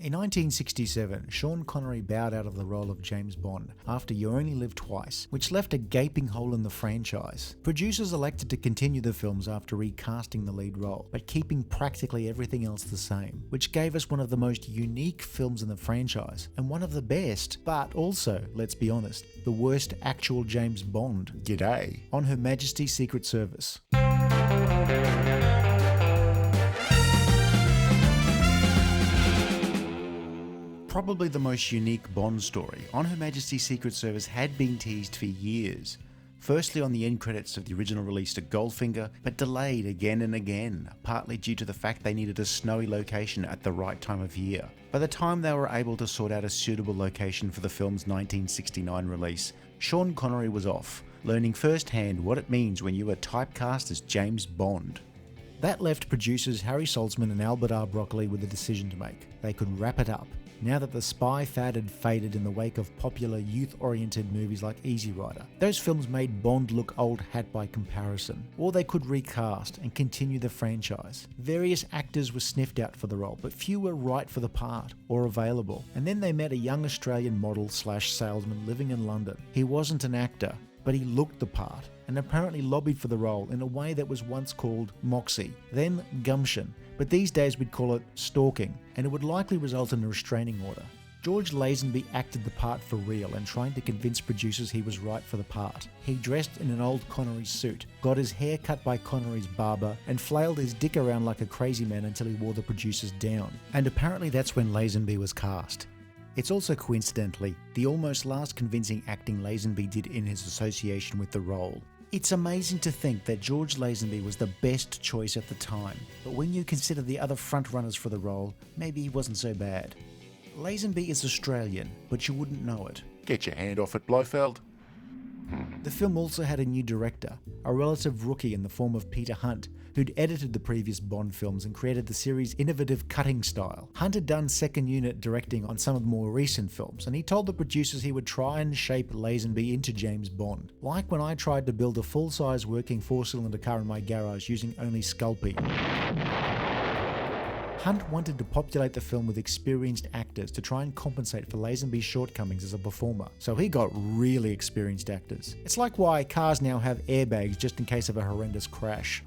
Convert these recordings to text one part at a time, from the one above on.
In 1967, Sean Connery bowed out of the role of James Bond after You Only Live Twice, which left a gaping hole in the franchise. Producers elected to continue the films after recasting the lead role, but keeping practically everything else the same, which gave us one of the most unique films in the franchise, and one of the best, but also, let's be honest, the worst actual James Bond, g'day, on Her Majesty's Secret Service. Probably the most unique Bond story, On Her Majesty's Secret Service had been teased for years. Firstly on the end credits of the original release to Goldfinger, but delayed again and again, partly due to the fact they needed a snowy location at the right time of year. By the time they were able to sort out a suitable location for the film's 1969 release, Sean Connery was off, learning firsthand what it means when you are typecast as James Bond. That left producers Harry Saltzman and Albert R. Broccoli with a decision to make. They could wrap it up, now that the spy fad had faded in the wake of popular youth-oriented movies like Easy Rider. Those films made Bond look old hat by comparison. Or they could recast and continue the franchise. Various actors were sniffed out for the role, but few were right for the part or available. And then they met a young Australian model/salesman living in London. He wasn't an actor, but he looked the part, and apparently lobbied for the role in a way that was once called moxie, then gumption, but these days we'd call it stalking, and it would likely result in a restraining order. George Lazenby acted the part for real and trying to convince producers he was right for the part. He dressed in an old Connery suit, got his hair cut by Connery's barber, and flailed his dick around like a crazy man until he wore the producers down. And apparently that's when Lazenby was cast. It's also coincidentally the almost last convincing acting Lazenby did in his association with the role. It's amazing to think that George Lazenby was the best choice at the time, but when you consider the other frontrunners for the role, maybe he wasn't so bad. Lazenby is Australian, but you wouldn't know it. Get your hand off it, Blofeld. The film also had a new director, a relative rookie in the form of Peter Hunt, who'd edited the previous Bond films and created the series' innovative cutting style. Hunt had done second unit directing on some of the more recent films, and he told the producers he would try and shape Lazenby into James Bond. Like when I tried to build a full-size working 4-cylinder car in my garage using only Sculpey. Hunt wanted to populate the film with experienced actors to try and compensate for Lazenby's shortcomings as a performer, so he got really experienced actors. It's like why cars now have airbags just in case of a horrendous crash.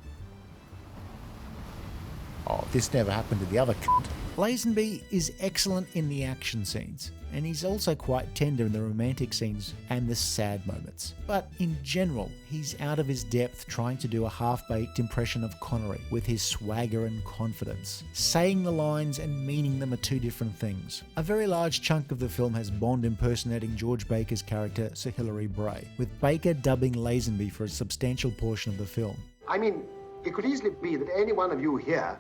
Oh, this never happened to the other cunt. Lazenby is excellent in the action scenes, and he's also quite tender in the romantic scenes and the sad moments. But in general, he's out of his depth trying to do a half-baked impression of Connery with his swagger and confidence. Saying the lines and meaning them are two different things. A very large chunk of the film has Bond impersonating George Baker's character, Sir Hilary Bray, with Baker dubbing Lazenby for a substantial portion of the film. I mean, it could easily be that any one of you here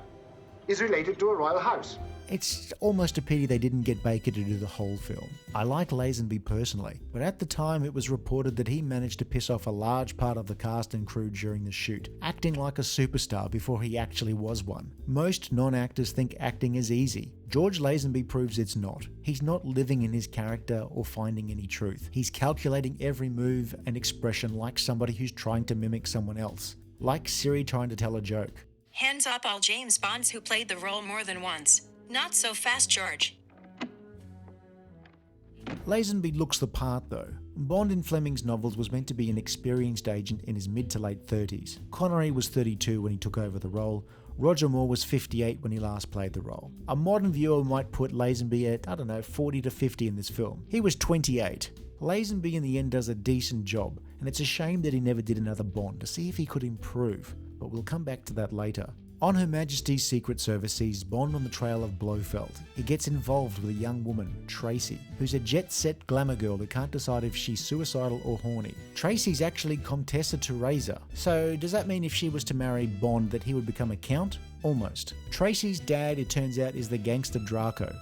is related to a royal house. It's almost a pity they didn't get Baker to do the whole film. I like Lazenby personally, but at the time it was reported that he managed to piss off a large part of the cast and crew during the shoot, acting like a superstar before he actually was one. Most non-actors think acting is easy. George Lazenby proves it's not. He's not living in his character or finding any truth. He's calculating every move and expression like somebody who's trying to mimic someone else. Like Siri trying to tell a joke. Hands up all James Bonds who played the role more than once. Not so fast, George. Lazenby looks the part though. Bond in Fleming's novels was meant to be an experienced agent in his mid to late 30s. Connery was 32 when he took over the role. Roger Moore was 58 when he last played the role. A modern viewer might put Lazenby at, 40 to 50 in this film. He was 28. Lazenby in the end does a decent job, and it's a shame that he never did another Bond to see if he could improve, but we'll come back to that later. On Her Majesty's Secret Service sees Bond on the trail of Blofeld. He gets involved with a young woman, Tracy, who's a jet-set glamour girl that can't decide if she's suicidal or horny. Tracy's actually Comtessa Teresa, so does that mean if she was to marry Bond that he would become a count? Almost. Tracy's dad, it turns out, is the gangster Draco.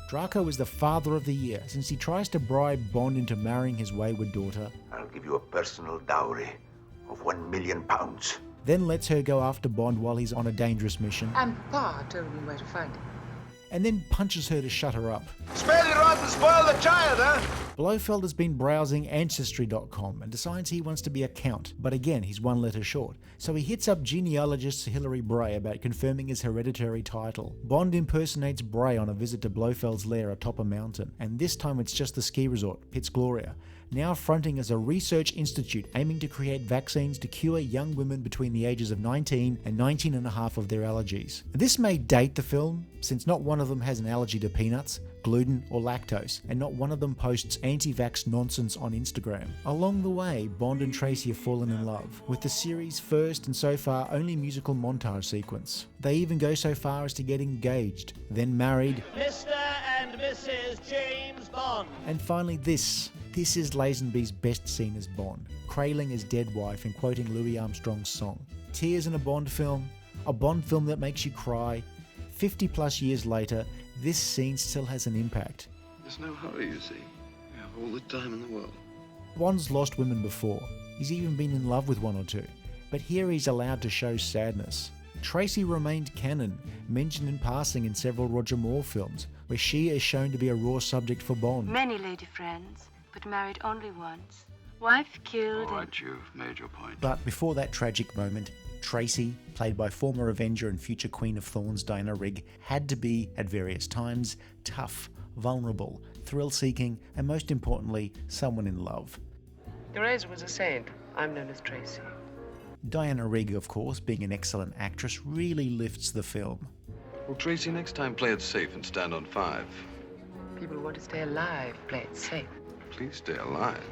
Draco is the father of the year, since he tries to bribe Bond into marrying his wayward daughter. I'll give you a personal dowry of £1 million. Then lets her go after Bond while he's on a dangerous mission. And Pa told me where to find him. And then punches her to shut her up. Spare the rod, Spoil the child, huh? Blofeld has been browsing Ancestry.com and decides he wants to be a count, but again, he's one letter short. So he hits up genealogist Hilary Bray about confirming his hereditary title. Bond impersonates Bray on a visit to Blofeld's lair atop a mountain, and this time it's just the ski resort, Piz Gloria, now fronting as a research institute aiming to create vaccines to cure young women between the ages of 19 and 19 and a half of their allergies. This may date the film, since not one of them has an allergy to peanuts, gluten or lactose, and not one of them posts anti-vax nonsense on Instagram. Along the way, Bond and Tracy have fallen in love, with the series' first and so far only musical montage sequence. They even go so far as to get engaged, then married, Mr. and Mrs. James Bond. and finally this is Lazenby's best scene as Bond, crailing his dead wife and quoting Louis Armstrong's song. Tears in a Bond film that makes you cry. 50 plus years later, this scene still has an impact. There's no hurry, you see. We have all the time in the world. Bond's lost women before. He's even been in love with one or two. But here he's allowed to show sadness. Tracy remained canon, mentioned in passing in several Roger Moore films, where she is shown to be a raw subject for Bond. Many lady friends, but married only once. Wife killed. All right, you've made your point. But before that tragic moment, Tracy, played by former Avenger and future Queen of Thorns Diana Rigg, had to be, at various times, tough, vulnerable, thrill-seeking, and most importantly, someone in love. Theresa was a saint. I'm known as Tracy. Diana Rigg, of course, being an excellent actress, really lifts the film. Well, Tracy, next time play it safe and stand on 5. People who want to stay alive play it safe. Please stay alive.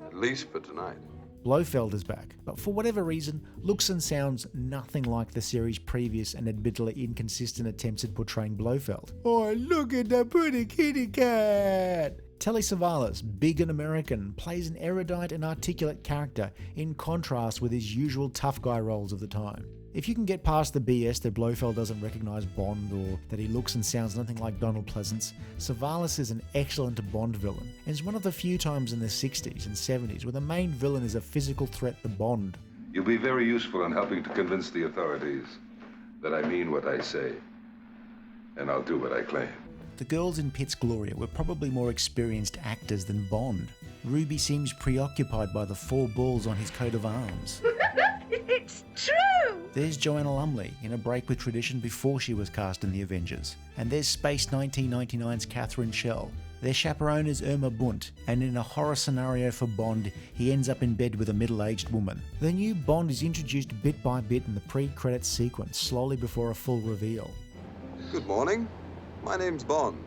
At least for tonight. Blofeld is back, but for whatever reason, looks and sounds nothing like the series' previous and admittedly inconsistent attempts at portraying Blofeld. Oh, look at the pretty kitty cat! Telly Savalas, big and American, plays an erudite and articulate character in contrast with his usual tough guy roles of the time. If you can get past the BS that Blofeld doesn't recognise Bond or that he looks and sounds nothing like Donald Pleasance, Savalas is an excellent Bond villain, and is one of the few times in the 60s and 70s where the main villain is a physical threat to Bond. You'll be very useful in helping to convince the authorities that I mean what I say, and I'll do what I claim. The girls in Piz Gloria were probably more experienced actors than Bond. Ruby seems preoccupied by the 4 balls on his coat of arms. It's true! There's Joanna Lumley in a break with tradition before she was cast in The Avengers. And there's Space 1999's Catherine Schell. Their chaperone is Irma Bunt, and in a horror scenario for Bond, he ends up in bed with a middle-aged woman. The new Bond is introduced bit by bit in the pre-credits sequence, slowly before a full reveal. Good morning. My name's Bond.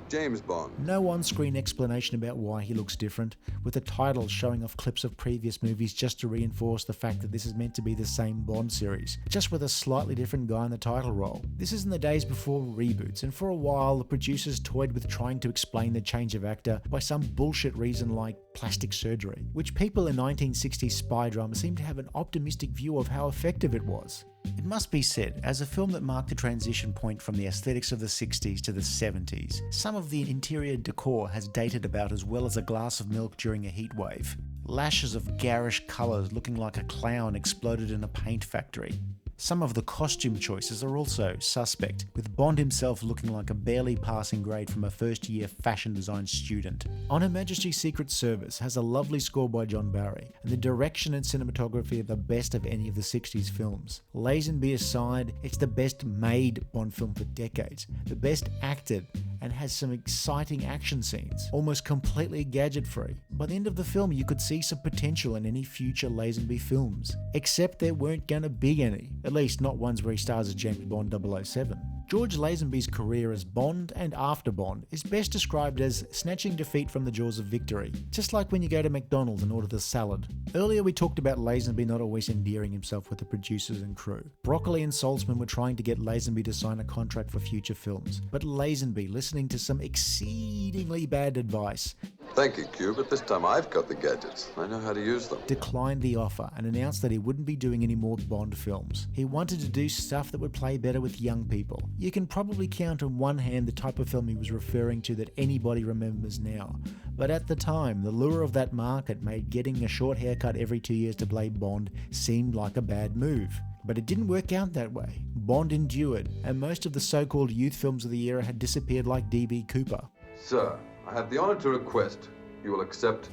James Bond. No on-screen explanation about why he looks different, with the titles showing off clips of previous movies just to reinforce the fact that this is meant to be the same Bond series, just with a slightly different guy in the title role. This is in the days before reboots, and for a while the producers toyed with trying to explain the change of actor by some bullshit reason like plastic surgery, which people in 1960s spy drama seem to have an optimistic view of how effective it was. It must be said, as a film that marked a transition point from the aesthetics of the 60s to the 70s, some of the interior decor has dated about as well as a glass of milk during a heatwave. Lashes of garish colours looking like a clown exploded in a paint factory. Some of the costume choices are also suspect, with Bond himself looking like a barely passing grade from a first-year fashion design student. On Her Majesty's Secret Service has a lovely score by John Barry, and the direction and cinematography are the best of any of the 60s films. Lazenby aside, it's the best made Bond film for decades, the best acted, and has some exciting action scenes, almost completely gadget-free. By the end of the film, you could see some potential in any future Lazenby films, except there weren't gonna be any, at least not ones where he stars as James Bond 007. George Lazenby's career as Bond and after Bond is best described as snatching defeat from the jaws of victory, just like when you go to McDonald's and order the salad. Earlier we talked about Lazenby not always endearing himself with the producers and crew. Broccoli and Saltzman were trying to get Lazenby to sign a contract for future films, but Lazenby, listening to some exceedingly bad advice, Thank you, Q, but this time I've got the gadgets. I know how to use them. declined the offer and announced that he wouldn't be doing any more Bond films. He wanted to do stuff that would play better with young people. You can probably count on one hand the type of film he was referring to that anybody remembers now. But at the time, the lure of that market made getting a short haircut every 2 years to play Bond seemed like a bad move. But it didn't work out that way. Bond endured, and most of the so-called youth films of the era had disappeared like D.B. Cooper. Sir, I have the honor to request you will accept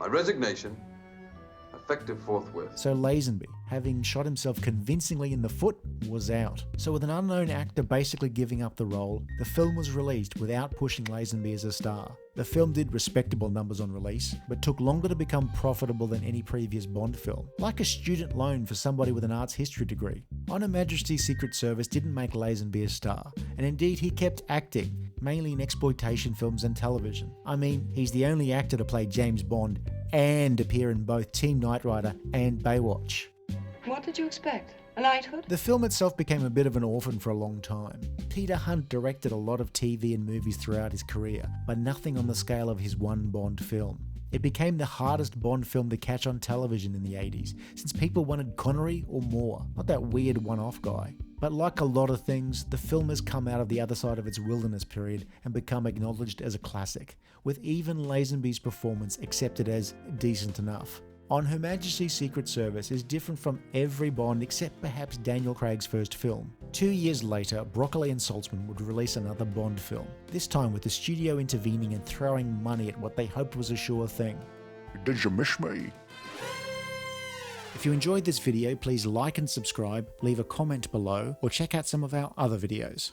my resignation, effective forthwith. So Lazenby, having shot himself convincingly in the foot, was out. So with an unknown actor basically giving up the role, the film was released without pushing Lazenby as a star. The film did respectable numbers on release, but took longer to become profitable than any previous Bond film, like a student loan for somebody with an arts history degree. On Her Majesty's Secret Service didn't make Lazenby a star, and indeed he kept acting, mainly in exploitation films and television. I mean, he's the only actor to play James Bond and appear in both Team Knight Rider and Baywatch. What did you expect? A knighthood? The film itself became a bit of an orphan for a long time. Peter Hunt directed a lot of TV and movies throughout his career, but nothing on the scale of his one Bond film. It became the hardest Bond film to catch on television in the 80s, since people wanted Connery or more, not that weird one-off guy. But like a lot of things, the film has come out of the other side of its wilderness period and become acknowledged as a classic, with even Lazenby's performance accepted as decent enough. On Her Majesty's Secret Service is different from every Bond except perhaps Daniel Craig's first film. 2 years later, Broccoli and Saltzman would release another Bond film, this time with the studio intervening and throwing money at what they hoped was a sure thing. Did you miss me? If you enjoyed this video, please like and subscribe, leave a comment below, or check out some of our other videos.